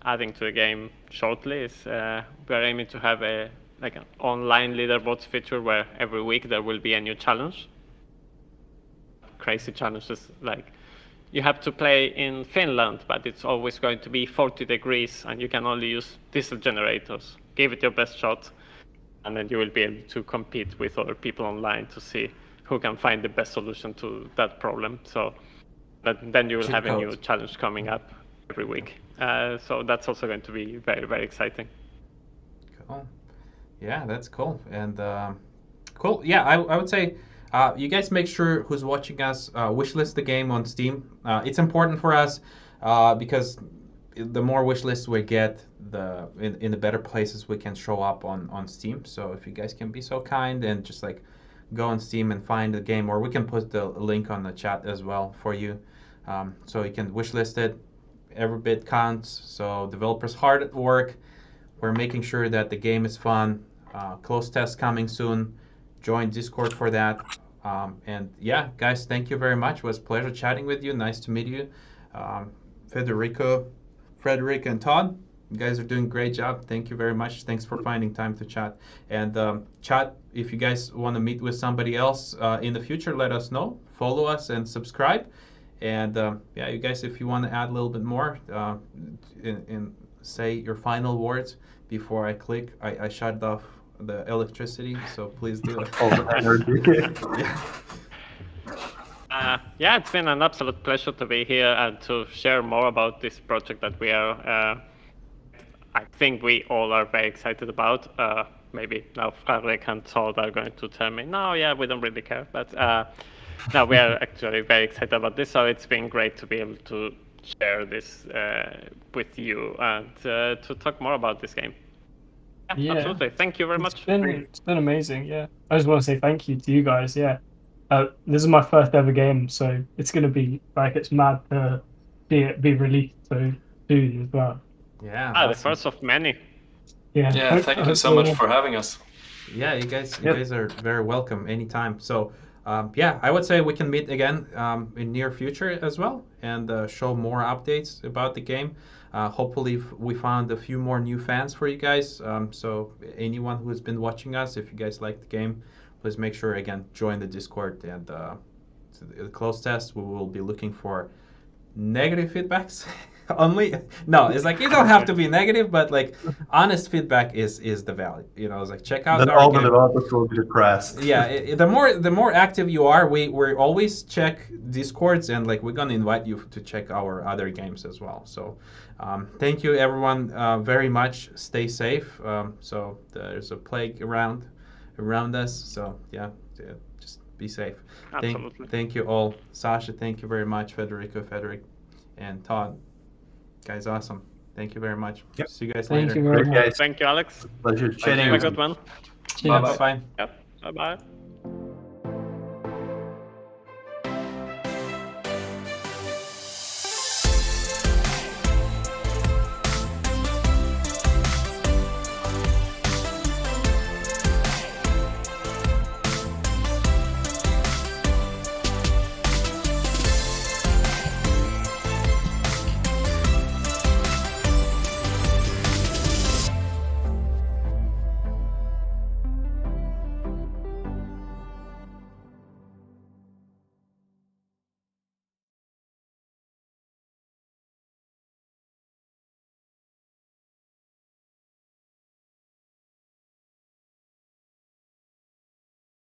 adding to the game shortly is we're aiming to have an online leaderboards feature where every week there will be a new challenge. Crazy challenges like you have to play in Finland, but it's always going to be 40 degrees and you can only use diesel generators. Give it your best shot, and then you will be able to compete with other people online to see who can find the best solution to that problem. So then you will have a new challenge coming up every week. So that's also going to be very, very exciting. Cool. Yeah, that's cool. And cool. Yeah, I would say you guys make sure who's watching us wishlist the game on Steam. It's important for us because the more wishlists we get, in the better places we can show up on Steam. So if you guys can be so kind and just like go on Steam and find the game, or we can put the link on the chat as well for you, so you can wishlist it. Every bit counts. So developers hard at work. We're making sure that the game is fun. Close test coming soon. Join Discord for that. And yeah, guys, thank you very much. It was a pleasure chatting with you. Nice to meet you. Federico, Frederick, and Todd, you guys are doing a great job. Thank you very much. Thanks for finding time to chat. And chat, if you guys want to meet with somebody else in the future, let us know. Follow us and subscribe. And yeah, you guys, if you want to add a little bit more and say your final words before I click, I shut off the electricity, so please do it. All the energy. Yeah, it's been an absolute pleasure to be here and to share more about this project that we are, I think we all are very excited about. Maybe now Fredrik and Todd are going to tell me, no, yeah, we don't really care. But no, we are actually very excited about this. So it's been great to be able to share this with you and to talk more about this game. Yeah, absolutely. Thank you very much. It's been amazing. Yeah, I just want to say thank you to you guys. Yeah, this is my first ever game, so it's gonna be like it's mad to be released so soon as well. Yeah, awesome. The first of many. Yeah. Yeah, thank you so much for having us. Yeah, you guys are very welcome anytime. So yeah, I would say we can meet again in near future as well and show more updates about the game. Hopefully we found a few more new fans for you guys. So anyone who has been watching us, if you guys like the game, please make sure again join the Discord and the close test. We will be looking for negative feedbacks only. No, it's like you don't have to be negative, but like honest feedback is the value. You know, it's like check out then our all game. the developers will be depressed. Yeah, the more active you are, we always check Discords, and like we're gonna invite you to check our other games as well. So thank you everyone very much. Stay safe. So there's a plague around us. So yeah, just be safe. Absolutely. Thank you all. Sasha, thank you very much. Federico, Frederick, and Todd. Guys, awesome. Thank you very much. Yep. See you guys Thank later. you very Great, much. guys. Thank you, Alex. Pleasure chatting. Have a good one. Cheers. Bye-bye. Yep. Bye-bye.